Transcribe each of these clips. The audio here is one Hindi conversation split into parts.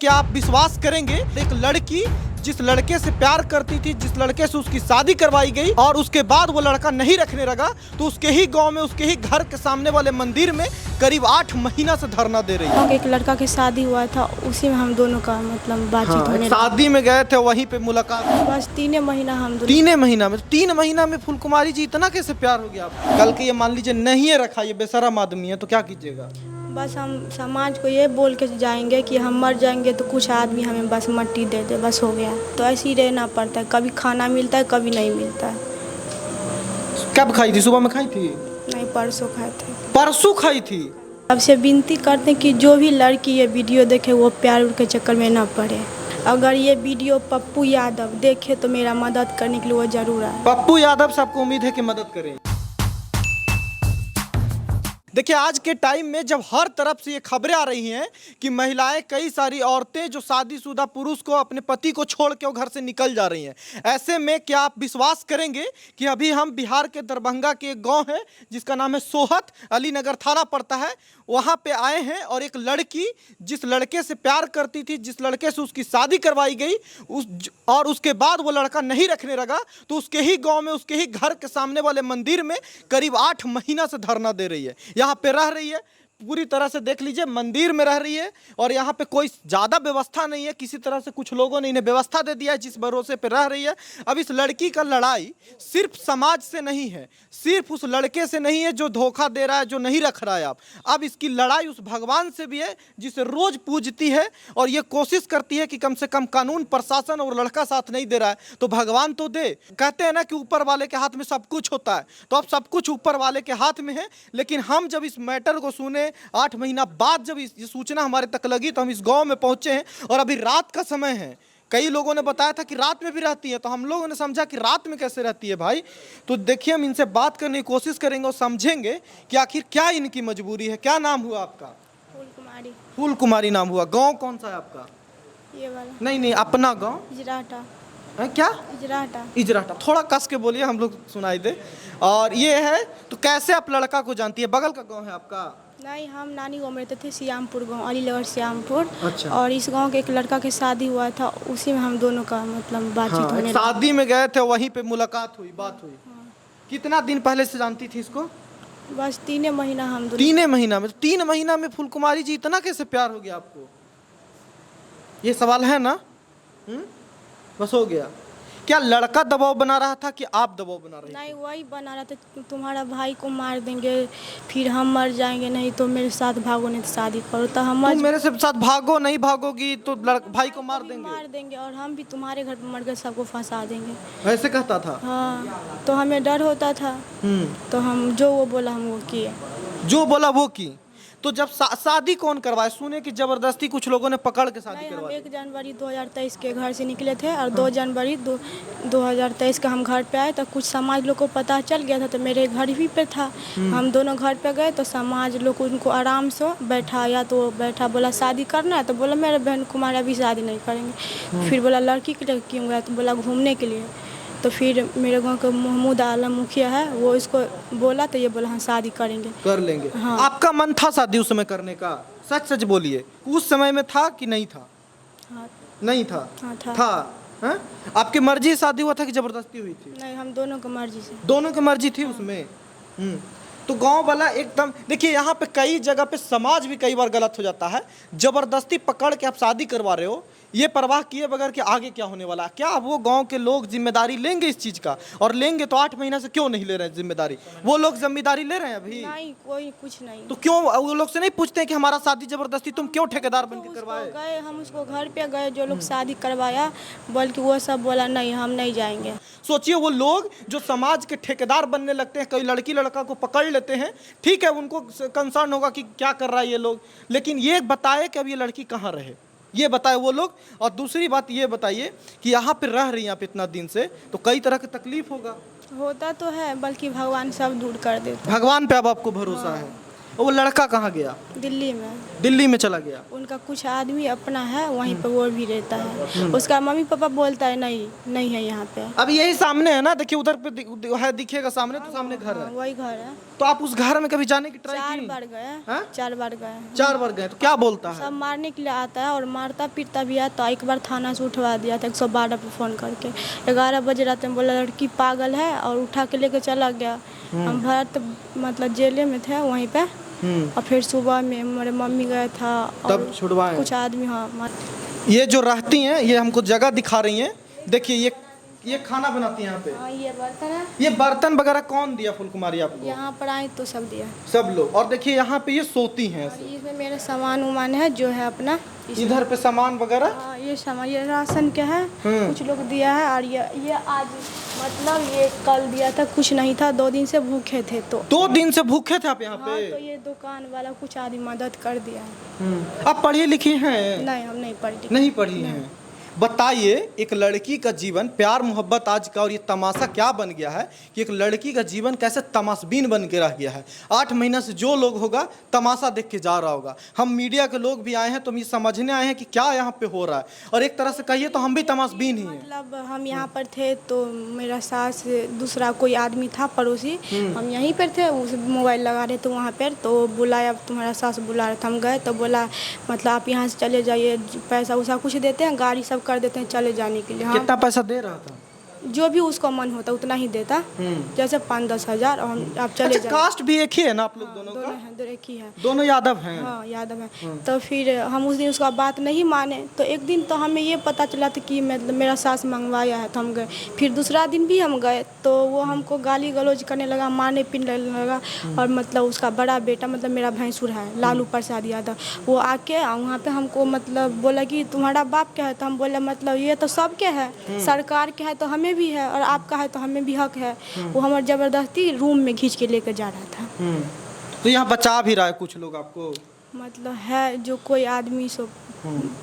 क्या आप विश्वास करेंगे, एक लड़की जिस लड़के से प्यार करती थी, जिस लड़के से उसकी शादी करवाई गई और उसके बाद वो लड़का नहीं रखने लगा, तो उसके ही गांव में, उसके ही घर के सामने वाले मंदिर में करीब 8 महीना से धरना दे रही है। एक लड़का की शादी हुआ था, उसी में हम दोनों का मतलब बातचीत होने लगा। शादी में गए थे, वहीं पे मुलाकात। बस 3 महीना हम दोनों। 3 महीना में फूलकुमारी जी इतना कैसे प्यार हो गया आपको? कल के ये मान लीजिए नहीं है रखा, ये बेशरम आदमी है, तो क्या कीजिएगा? बस हम समाज को ये बोल के जाएंगे कि हम मर जाएंगे तो कुछ आदमी हमें बस मट्टी दे दे, बस हो गया। तो ऐसे ही रहना पड़ता है, कभी खाना मिलता है, कभी नहीं मिलता है। कब खाई थी? सुबह में खाई थी? नहीं, परसों खाए थे। परसों खाई थी। अब से विनती करते हैं कि जो भी लड़की ये वीडियो देखे वो प्यार के चक्कर में ना पड़े। अगर ये वीडियो पप्पू यादव देखे तो मेरा मदद करने के लिए वो जरूर आए। पप्पू यादव से आपको उम्मीद है कि मदद करें। देखिए, आज के टाइम में जब हर तरफ से ये खबरें आ रही हैं कि महिलाएं, कई सारी औरतें जो शादीशुदा पुरुष को, अपने पति को छोड़ के वो घर से निकल जा रही हैं, ऐसे में क्या आप विश्वास करेंगे कि अभी हम बिहार के दरभंगा के एक गांव है जिसका नाम है सोहत, अलीनगर थाना पड़ता है, वहां पे आए हैं और एक लड़की जिस लड़के से प्यार करती थी, जिस लड़के से उसकी शादी करवाई गई और उसके बाद वो लड़का नहीं रखने लगा, तो उसके ही गाँव में, उसके ही घर के सामने वाले मंदिर में करीब 8 महीना से धरना दे रही है। यहाँ पे रह रही है, पूरी तरह से देख लीजिए, मंदिर में रह रही है और यहाँ पे कोई ज़्यादा व्यवस्था नहीं है। किसी तरह से कुछ लोगों ने इन्हें व्यवस्था दे दिया है जिस भरोसे पे रह रही है। अब इस लड़की का लड़ाई सिर्फ समाज से नहीं है, सिर्फ उस लड़के से नहीं है जो धोखा दे रहा है, जो नहीं रख रहा है। अब इसकी लड़ाई उस भगवान से भी है जिसे रोज पूजती है और ये कोशिश करती है कि कम से कम कानून प्रशासन और लड़का साथ नहीं दे रहा है तो भगवान तो दे। कहते हैं ना कि ऊपर वाले के हाथ में सब कुछ होता है, तो अब सब कुछ ऊपर वाले के हाथ में है। लेकिन हम जब इस मैटर को सुने, 8 महीना बाद जब ये सूचना हमारे तक लगी, तो हम इस गांव में पहुंचे हैं और अभी रात का समय है। कई लोगों ने बताया था कि रात में भी रहती है, तो हम लोगों ने समझा कि रात में कैसे रहती है भाई। तो देखिए, हम इनसे बात करने की कोशिश करेंगे और समझेंगे कि आखिर क्या इनकी मजबूरी है। क्या नाम हुआ आपका? फूलकुमारी। फूलकुमारी नाम हुआ। गाँव कौन सा है आपका? ये वाला नहीं, अपना गाँव इजराटा। क्या? इजराटा। इजराटा। थोड़ा कस के बोलिए, हम लोग सुनाई दे। और ये है, तो कैसे आप लड़का को जानती है? बगल का गाँव है आपका? नहीं, हम नानी गाँव में रहते थे, श्यामपुर गाँव, अलीनगर श्यामपुर। अच्छा। और इस गांव के एक लड़का की शादी हुआ था, उसी में हम दोनों का मतलब बातचीत होने लगा। शादी में गए थे, वहीं पे मुलाकात हुई, बात हुई। कितना दिन पहले से जानती थी इसको? बस 3 महीना हम दोनों। 3 महीना में? 3 महीना में फूलकुमारी जी इतना कैसे प्यार हो गया आपको? ये सवाल है ना? बस हो गया। क्या लड़का दबाव बना रहा था कि आप दबाव बना रहे थे? नहीं, वही बना रहा था, तुम्हारा भाई को मार देंगे, फिर हम मर जाएंगे, नहीं तो मेरे साथ भागो, नहीं तो शादी करो। तो हम तुम मेरे से साथ भागो, नहीं भागोगी तो भाई को मार देंगे और हम भी तुम्हारे घर पर मर के सबको फंसा देंगे। ऐसे कहता था? हाँ, तो हमें डर होता था, तो हम जो वो बोला हम वो किए। जो बोला वो की। तो जब शादी कौन करवाए? सुने कि जबरदस्ती कुछ लोगों ने पकड़ के शादी नहीं, हम करवाई। 1 जनवरी 2023 के घर से निकले थे और 2 जनवरी 2023 का हम घर पे आए, तो कुछ समाज लोग को पता चल गया था, तो मेरे घर ही पे था। हम दोनों घर पे गए तो समाज लोग उनको आराम से बैठाया, तो बैठा, बोला शादी करना है, तो बोला मेरे बहन कुमार अभी शादी नहीं करेंगे। फिर बोला लड़की के लिए क्यों गया, तो बोला घूमने के लिए। तो फिर मेरे गांव का महमूद आलम मुखिया है, वो इसको बोला, तो ये बोला हाँ शादी करेंगे, कर लेंगे। हाँ। आपका मन था शादी उस समय करने का? सच सच बोलिए, उस समय में था कि नहीं था? हाँ, नहीं था। हाँ था। हाँ? आपकी मर्जी से शादी हुआ था कि जबरदस्ती हुई थी? नहीं, हम दोनों की मर्जी से। दोनों की मर्जी थी उसमें। तो गांव वाला एकदम, देखिए यहाँ पे कई जगह पे समाज भी कई बार गलत हो जाता है। जबरदस्ती पकड़ के आप शादी करवा रहे हो, ये परवाह किए बगैर कि आगे क्या होने वाला है। क्या वो गांव के लोग जिम्मेदारी लेंगे इस चीज़ का? और लेंगे तो 8 महीना से क्यों नहीं ले रहे हैं जिम्मेदारी? वो लोग जिम्मेदारी ले रहे हैं अभी? नहीं, कोई कुछ नहीं। तो क्यों वो लोग से नहीं पूछते हैं कि हमारा शादी जबरदस्ती तुम क्यों ठेकेदार बन के करवाए? गए, हम उसको घर पे गए, जो लोग शादी करवाया, बल्कि वो सब बोला नहीं हम नहीं जाएंगे। सोचिए, वो लोग जो समाज के ठेकेदार बनने लगते हैं, कोई लड़की लड़का को पकड़ लेते हैं, ठीक है, उनको कंसर्न होगा कि क्या कर रहा है ये लोग, लेकिन ये बताए कि अब ये लड़की कहाँ रहे, ये बताए वो लोग। और दूसरी बात ये बताइए कि यहाँ पे रह रही हैं आप इतना दिन से, तो कई तरह की तकलीफ होगा। होता तो है, बल्कि भगवान सब दूर कर देते। भगवान पे अब आपको भरोसा है? वो लड़का कहाँ गया? दिल्ली में। दिल्ली में चला गया। उनका कुछ आदमी अपना है वहीं पे, वो भी रहता है। उसका मम्मी पापा बोलता है नहीं नहीं है यहाँ पे। अब यही सामने है ना, देखिए उधर पे है, दिखेगा सामने, तो सामने घर है। वही घर है। तो आप उस घर में कभी जाने की ट्राई 4 की? बार गए। हाँ? 4 बार गए। 4 बार गए, तो क्या बोलता है? सब मारने के लिए आता है और मारता पीटता भी है। तो एक बार थाना से उठवा दिया था 112 पे फ़ोन करके। 11 बजे रात में बोला लड़की पागल है और उठा के लेके चला गया। हम भरत मतलब जेले में थे वहीं पे। और फिर सुबह में मेरे मम्मी गए था और तब छुड़वाए? कुछ आदमी। हाँ, ये जो रहती हैं, ये हमको जगह दिखा रही हैं। देखिए ये खाना बनाती हैं यहाँ पे। हाँ, ये बर्तन है। ये बर्तन वगैरह कौन दिया फुलकुमारी आपको? यहाँ पर आए तो सब दिया। सब लोग। और देखिए यहाँ पे ये सोती हैं और ऐसे। इसमें मेरे सामान उमान है जो है अपना। इधर पे सामान वगैरह। हाँ, ये सामान ये राशन के है। कुछ लोग दिया है और ये आज मतलब ये कल दिया था, कुछ नहीं था। 2 दिन से भूखे थे। तो 2 दिन से भूखे थे आप यहाँ हाँ, पे? तो ये दुकान वाला कुछ आदमी मदद कर दिया है। आप पढ़ी लिखी हैं? नहीं, हम नहीं पढ़ी। नहीं पढ़ी हैं। बताइए, एक लड़की का जीवन, प्यार मोहब्बत आज का, और ये तमाशा क्या बन गया है कि एक लड़की का जीवन कैसे तमाशबीन बन के रह गया है। 8 महीना से जो लोग होगा तमाशा देख के जा रहा होगा। हम मीडिया के लोग भी आए हैं तो हम ये समझने आए हैं कि क्या यहाँ पे हो रहा है, और एक तरह से कहिए तो हम भी तमाशबीन ही हैं। मतलब हम यहाँ पर थे तो मेरा सास दूसरा कोई आदमी था पड़ोसी, हम यहीं पर थे। उस मोबाइल लगा रहे थे वहाँ पर, तो बुलाया, तुम्हारा सास बुला रहा था। हम गए तो बोला मतलब आप यहाँ से चले जाइए, पैसा वैसा कुछ देते हैं, गाड़ी सब कर देते हैं चले जाने के लिए। हाँ, कितना पैसा दे रहा था? जो भी उसको मन होता उतना ही देता, जैसे 5-10 हज़ार। और आप चले अच्छा, जाइए। कास्ट भी एक ही है ना आप लोग दोनों का? दोनों हैं, दोनों एक ही है। दोनों यादव हैं? हाँ, यादव है। तो फिर हम उस दिन उसका बात नहीं माने। तो एक दिन तो हमें ये पता चला था कि मतलब मेरा सास मंगवाया है, तो हम गए। फिर दूसरा दिन भी हम गए तो वो हमको गाली गलौज करने लगा, मारने पीटने लगा। और मतलब उसका बड़ा बेटा मतलब मेरा भैंसुर है, लालू प्रसाद यादव, वो आके वहाँ पे हमको मतलब बोला कि तुम्हारा बाप क्या है? तो हम बोले मतलब ये तो सबके है, सरकार के है तो हमें भी है, और आपका है तो हमें भी हक है। वो हमारे ज़बरदस्ती रूम में खींच के लेकर जा रहा था। तो यहाँ बचा भी रहा है कुछ लोग आपको? मतलब है जो कोई आदमी सो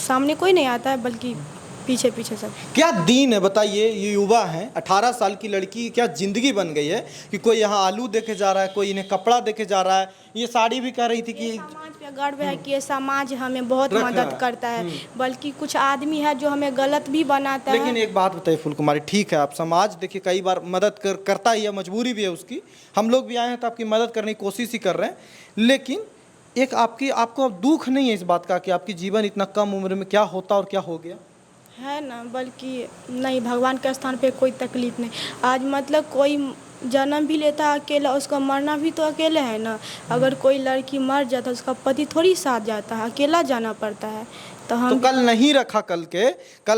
सामने कोई नहीं आता है, बल्कि पीछे पीछे सब। क्या दीन है बताइए। ये युवा हैं, 18 साल की लड़की की क्या ज़िंदगी बन गई है कि कोई यहाँ आलू देके जा रहा है, कोई इन्हें कपड़ा देके जा रहा है। ये साड़ी भी कह रही थी कि समाज पे गर्व है कि ये समाज हमें बहुत मदद करता है, बल्कि कुछ आदमी है जो हमें गलत भी बनाता है। लेकिन एक बात बताइए फुलकुमारी, ठीक है आप समाज देखिए कई बार मदद करता ही है, मजबूरी भी है उसकी। हम लोग भी आए हैं तो आपकी मदद करने की कोशिश ही कर रहे हैं। लेकिन एक आपको अब दुख नहीं है इस बात का कि आपकी जीवन इतना कम उम्र में क्या होता और क्या हो गया? है ना, बल्कि नहीं, भगवान के स्थान पे कोई तकलीफ नहीं। आज मतलब कोई जन्म भी लेता है अकेला, उसका मरना भी तो अकेले है ना। अगर कोई लड़की मर जाता है उसका पति थोड़ी साथ जाता है, अकेला जाना पड़ता है। तो हम तो कल नहीं रखा, कल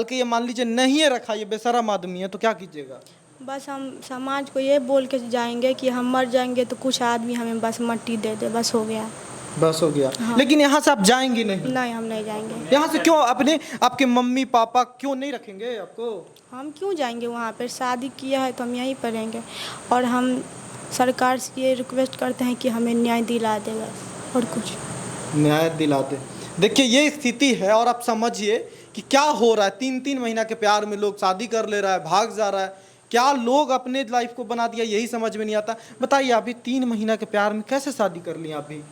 के ये मान लीजिए नहीं रखा, ये बेशरम आदमी है, तो क्या कीजिएगा? बस हम समाज को ये बोल के जाएंगे कि हम मर जाएंगे तो कुछ आदमी हमें बस मट्टी दे दे, बस हो गया। बस हो गया। हाँ। लेकिन यहाँ से आप जाएंगे नहीं? नहीं, हम नहीं जाएंगे। यहाँ से क्यों? आपके मम्मी पापा क्यों नहीं रखेंगे आपको? हम क्यों जाएंगे वहाँ पर? शादी किया है तो हम यहीं पर रहेंगे। और हम सरकार से ये रिक्वेस्ट करते हैं कि हमें न्याय दिला दे, बस और कुछ। न्याय दिलाते। देखिए ये स्थिति है, और आप समझिए कि क्या हो रहा है। 3-3 महीना के प्यार में लोग शादी कर ले रहा है, भाग जा रहा है। क्या लोग अपने लाइफ को बना दिया, यही समझ में नहीं आता। बताइए आप भी 3 महीना के प्यार में कैसे शादी कर ली आप भी?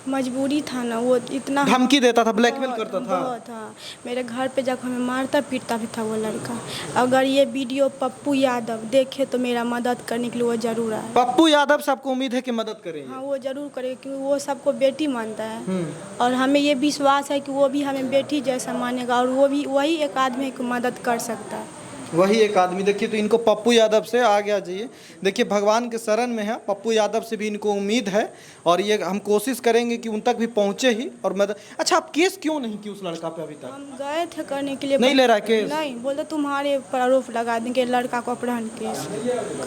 मजबूरी था ना, वो इतना धमकी देता था, ब्लैकमेल करता था। बहुत था। मेरे घर पे जाकर हमें मारता पीटता भी था वो लड़का। अगर ये वीडियो पप्पू यादव देखे तो मेरा मदद करने के लिए वो जरूर आए। पप्पू यादव से आपको उम्मीद है कि मदद करेंगे? हाँ, वो जरूर करेगा क्योंकि वो सबको बेटी मानता है। और हमें ये विश्वास है कि वो भी हमें बेटी जैसा मानेगा, और वो भी वही एक आदमी की मदद कर सकता है। वही एक आदमी। देखिए तो इनको पप्पू यादव से आगे आ जाइए। देखिए भगवान के शरण में है, पप्पू यादव से भी इनको उम्मीद है, और ये हम कोशिश करेंगे कि उन तक भी पहुंचे ही और मदद। अच्छा, आप केस क्यों नहीं की उस लड़का पे अभी तक? हम गए थे करने के लिए। नहीं ले रहा है केस? नहीं, बोलते तुम्हारे ऊपर आरोप लगा देंगे, लड़का को अपहरण केस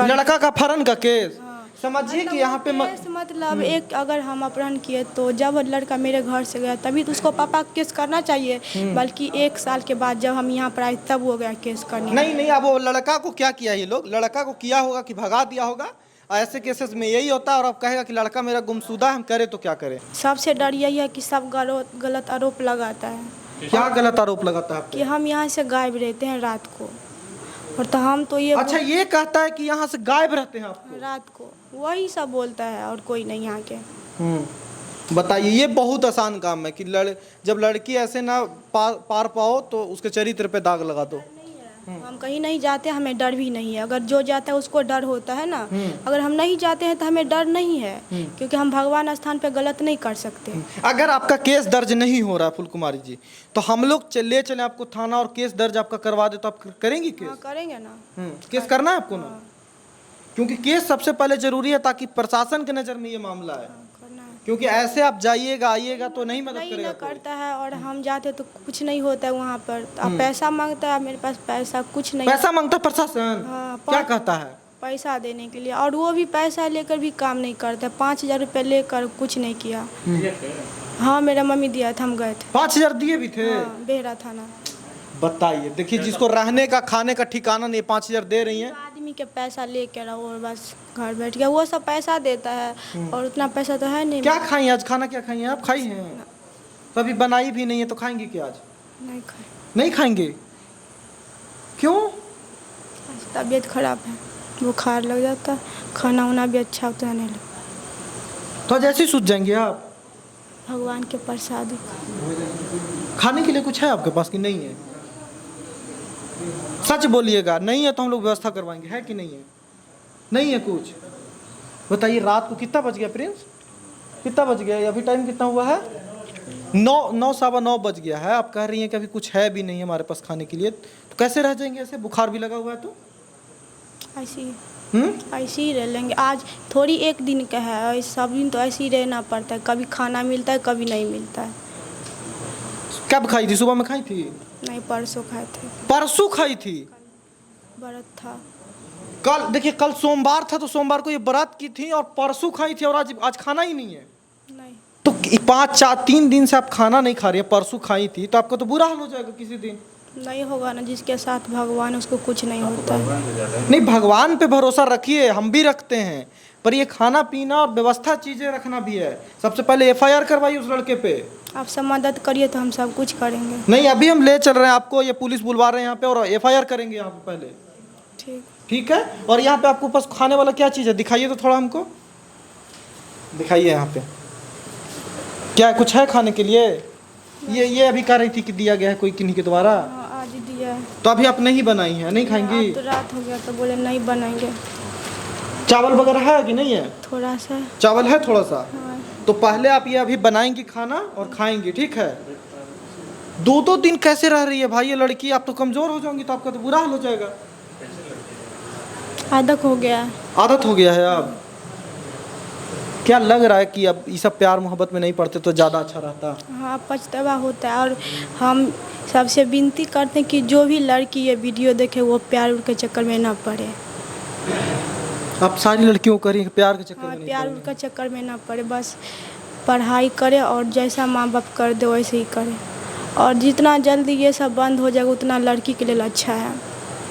लड़का का अपहरण का केस? समझिए कि यहाँ पे केस मतलब एक, अगर हम अपहरण किए तो जब लड़का मेरे घर से गया तभी तो उसको पापा केस करना चाहिए, बल्कि 1 साल के बाद जब हम यहाँ पर आए तब हो गया केस करने। नहीं, अब वो लड़का को क्या किया ये लोग? लड़का को किया होगा कि भगा दिया होगा? ऐसे केसेस में यही होता है। और अब कहेगा कि लड़का मेरा गुमशुदा है, हम करें तो क्या करें? सबसे डर यही है कि सब गलत आरोप लगाता है। क्या गलत आरोप लगाता है? कि हम यहाँ से गायब रहते हैं रात को, और तो हम तो ये अच्छा, ये कहता है कि यहाँ से गायब रहते हैं आपको? रात को वही सब बोलता है, और कोई नहीं यहाँ के। बताइए, ये बहुत आसान काम है कि जब लड़की ऐसे ना पार पाओ तो उसके चरित्र पे दाग लगा दो। हम कहीं नहीं जाते, हमें डर भी नहीं है। अगर जो जाता है उसको डर होता है ना, अगर हम नहीं जाते हैं तो हमें डर नहीं है, क्योंकि हम भगवान स्थान पे गलत नहीं कर सकते। अगर आपका केस दर्ज नहीं हो रहा है फूलकुमारी जी, तो हम लोग ले चले आपको थाना और केस दर्ज आपका करवा दे, तो आप करेंगी केस? हाँ, करेंगे ना। केस करना है आपको ना, क्योंकि केस सबसे पहले जरूरी है, ताकि प्रशासन के नज़र में ये मामला है। करना है। क्योंकि ऐसे आप जाइएगा आइएगा तो नहीं मदद नहीं करेगा ना कोई। करता है, और हम जाते तो कुछ नहीं होता है वहाँ पर। अब पैसा मांगता है, मेरे पास पैसा कुछ नहीं। पैसा मांगता है प्रशासन? हाँ, क्या कहता है? पैसा देने के लिए, और वो भी पैसा लेकर भी काम नहीं करता। 5,000 रुपये लेकर कुछ नहीं किया। हाँ, मेरा मम्मी दिया था, हम गए थे। 5,000 दिए भी थे? हाँ, बेहरा थाना। बताइए, देखिए, जिसको रहने का खाने का ठिकाना नहीं, 5,000 दे रही हैं। आदमी के पैसा लेकर और बस घर बैठ गया। वो सब पैसा देता है, और उतना पैसा तो है नहीं। क्या खाई आज? खाना क्या खाई हैं आप? खाई हैं? कभी बनाई भी नहीं है तो खाएंगी क्या आज? नहीं खाए। नहीं खाएंगे? क्यों? आज तबीयत खराब है, बुखार लग जाता, खाना वाना भी अच्छा होता है नहीं लगता। तो आज ऐसे ही सूझ जाएंगे आप? भगवान के प्रसाद। खाने के लिए कुछ है आपके पास कि नहीं है? सच बोलिएगा, नहीं है तो हम लोग व्यवस्था करवाएंगे। है कि नहीं है? नहीं है कुछ? बताइए, रात को कितना बज गया प्रिंस? कितना बज गया? अभी टाइम कितना हुआ है? 9 सवा 9 बज गया है। आप कह रही हैं कि अभी कुछ है भी नहीं हमारे पास खाने के लिए, तो कैसे रह जाएंगे ऐसे? बुखार भी लगा हुआ है तो ऐसे ही रह लेंगे। आज थोड़ी एक दिन का है, सब दिन तो ऐसे ही रहना पड़ता है। कभी खाना मिलता है, कभी नहीं मिलता है। कब खाई थी? सुबह में खाई थी? नहीं, परसों खाए थे। परसों खाई थी? व्रत था कल, देखिए, कल सोमवार था तो सोमवार को ये व्रत की थी, और परसों खाई थी, और आज खाना ही नहीं है। नहीं। तो 3 दिन से आप खाना नहीं खा रही है, परसों खाई थी, तो आपका तो बुरा हाल हो जाएगा किसी दिन। नहीं होगा ना, जिसके साथ भगवान, उसको कुछ नहीं होता है। नहीं, भगवान पे भरोसा रखिए, हम भी रखते हैं, पर ये खाना पीना और व्यवस्था चीजें रखना भी है। सबसे पहले FIR करवाइए उस लड़के पे। आप सब मदद करिए तो हम सब कुछ करेंगे। नहीं, अभी हम ले चल रहे हैं आपको, ये पुलिस बुलवा रहे हैं यहाँ पे, और FIR करेंगे यहाँ पे पहले। ठीक। ठीक है। और यहाँ पे आपको पास खाने वाला क्या चीज़ है? दिखाइए तो थोड़ा हमको, दिखाइए यहाँ पे क्या कुछ है खाने के लिए? ये अभी कह रही थी कि दिया गया है कोई किन्हीं के द्वारा। हाँ, आज दिया है। तो अभी आप नहीं बनाई हैं? नहीं खाएंगी? अब तो रात हो गया तो बोले नहीं बनाएंगे। चावल वगैरह है कि नहीं है? थोड़ा सा। चावल है थोड़ा सा। हाँ। तो पहले आप ये अभी बनाएंगी खाना और खाएंगी, ठीक है? 2 दिन कैसे रह रही है भाई ये लड़की? आप तो कमजोर हो जाओगी, तो आपका तो बुरा हाल हो जाएगा। आदत हो गया है। आदत हो गया है अब? क्या लग रहा है कि अब ये सब प्यार मोहब्बत में नहीं पड़ते तो ज़्यादा अच्छा रहता? हाँ, पछतावा होता है। और हम सबसे विनती करते हैं कि जो भी लड़की ये वीडियो देखे वो प्यार के चक्कर में ना पड़े। आप सारी लड़कियों को करें प्यार के चक्कर हाँ, में नहीं प्यार पड़े। के चक्कर में ना पड़े, बस पढ़ाई करे और जैसा माँ बाप कर दे वैसे ही करे। और जितना जल्दी ये सब बंद हो जाएगा उतना लड़की के लिए अच्छा है।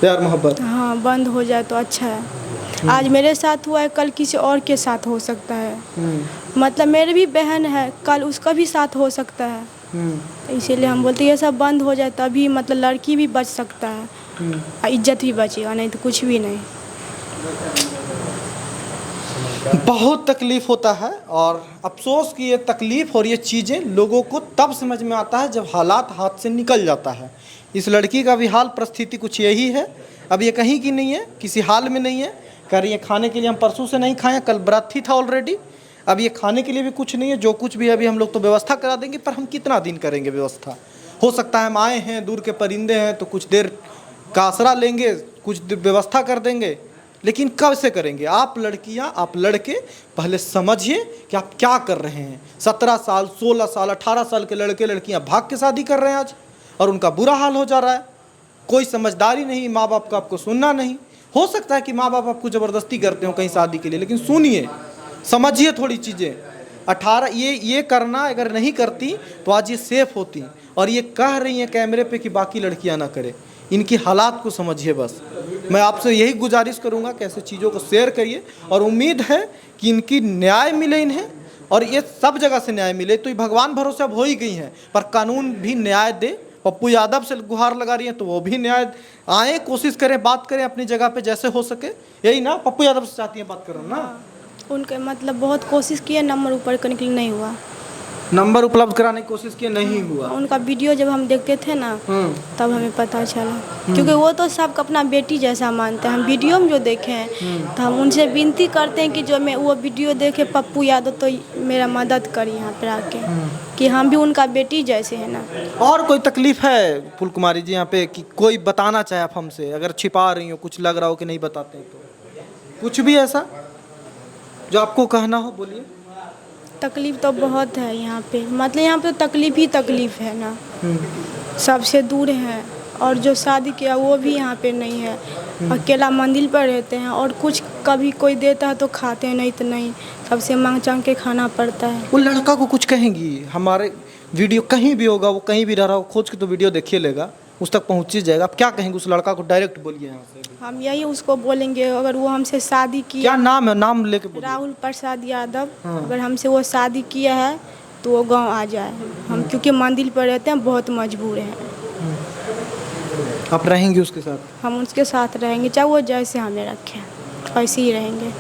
प्यार मोहब्बत, हाँ, बंद हो जाए तो अच्छा है। आज मेरे साथ हुआ है, कल किसी और के साथ हो सकता है। मतलब मेरी भी बहन है, कल उसका भी साथ हो सकता है। इसीलिए हम बोलते हैं ये सब बंद हो जाए तभी मतलब लड़की भी बच सकता है, इज्जत भी बचेगा, नहीं तो कुछ भी नहीं। बहुत तकलीफ होता है, और अफसोस कि ये तकलीफ और ये चीज़ें लोगों को तब समझ में आता है जब हालात हाथ से निकल जाता है। इस लड़की का भी हाल परिस्थिति कुछ यही है। अब ये कहीं की नहीं है, किसी हाल में नहीं है। कह रही है खाने के लिए हम परसों से नहीं खाएं, कल व्रत ही था ऑलरेडी। अब ये खाने के लिए भी कुछ नहीं है। जो कुछ भी है अभी हम लोग तो व्यवस्था करा देंगे, पर हम कितना दिन करेंगे व्यवस्था? हो सकता है हम आए हैं, दूर के परिंदे हैं, तो कुछ देर का आसरा लेंगे, कुछ व्यवस्था कर देंगे, लेकिन कब से करेंगे? आप लड़कियां, आप लड़के पहले समझिए कि आप क्या कर रहे हैं। 17 साल, 16 साल, 18 साल के लड़के लड़कियां भाग के शादी कर रहे हैं आज, और उनका बुरा हाल हो जा रहा है। कोई समझदारी नहीं, माँ बाप का आपको सुनना नहीं। हो सकता है कि माँ बाप आपको ज़बरदस्ती करते हो कहीं शादी के लिए, लेकिन सुनिए, समझिए थोड़ी चीज़ें। 18 ये करना अगर नहीं करती तो आज ये सेफ होती, और ये कह रही हैं कैमरे पे कि बाकी लड़कियां ना करें। इनकी हालात को समझिए। बस मैं आपसे यही गुजारिश करूंगा कि ऐसे चीज़ों को शेयर करिए, और उम्मीद है कि इनकी न्याय मिले इन्हें, और ये सब जगह से न्याय मिले। तो ये भगवान भरोसे अब हो ही गई हैं, पर कानून भी न्याय दे। पप्पू यादव से गुहार लगा रही हैं तो वो भी न्याय आए, कोशिश करें, बात करें अपनी जगह पे जैसे हो सके। यही ना, पप्पू यादव से चाहती हैं बात करो ना? उनके मतलब बहुत कोशिश किए, नंबर ऊपर करने के लिए नहीं हुआ। नंबर उपलब्ध कराने की कोशिश की, नहीं हुआ। उनका वीडियो जब हम देखते थे ना तब हमें पता चला, क्योंकि वो तो सबको अपना बेटी जैसा मानते हैं। हम वीडियो में जो देखे हैं तो हम उनसे विनती करते हैं कि जो मैं वो वीडियो देखे पप्पू यादव तो मेरा मदद करी यहाँ पर आके, कि हम भी उनका बेटी जैसे है ना। और कोई तकलीफ है फूल कुमारी जी यहाँ पे कि कोई बताना चाहे आप हमसे, अगर छिपा रही हो, कुछ लग रहा हो कि नहीं बताते हैं तो कुछ भी ऐसा जो आपको कहना हो, बोलिए। तकलीफ़ तो बहुत है यहाँ पे, मतलब यहाँ पे तो तकलीफ़ ही तकलीफ़ है ना। सबसे दूर है, और जो शादी किया वो भी यहाँ पे नहीं है। अकेला मंदिर पर रहते हैं, और कुछ कभी कोई देता है तो खाते हैं, नहीं तो नहीं, सबसे मांग चांग के खाना पड़ता है। वो लड़का को कुछ कहेंगी? हमारे वीडियो कहीं भी होगा, वो कहीं भी रह रहा हो, खोज के तो वीडियो देखिए लेगा, उस तक पहुँच ही जाएगा। आप क्या कहेंगे उस लड़का को? डायरेक्ट बोलिए यहाँ से। हम यही उसको बोलेंगे, अगर वो हमसे शादी किया, क्या नाम है? नाम लेके बोलिए। राहुल प्रसाद यादव, अगर हमसे वो शादी किया है तो वो गांव आ जाए। हम क्योंकि मंदिर पर रहते हैं, बहुत मजबूर हैं। आप रहेंगे उसके साथ? हम उसके साथ रहेंगे, चाहे वो जैसे हमें रखें वैसे ही रहेंगे।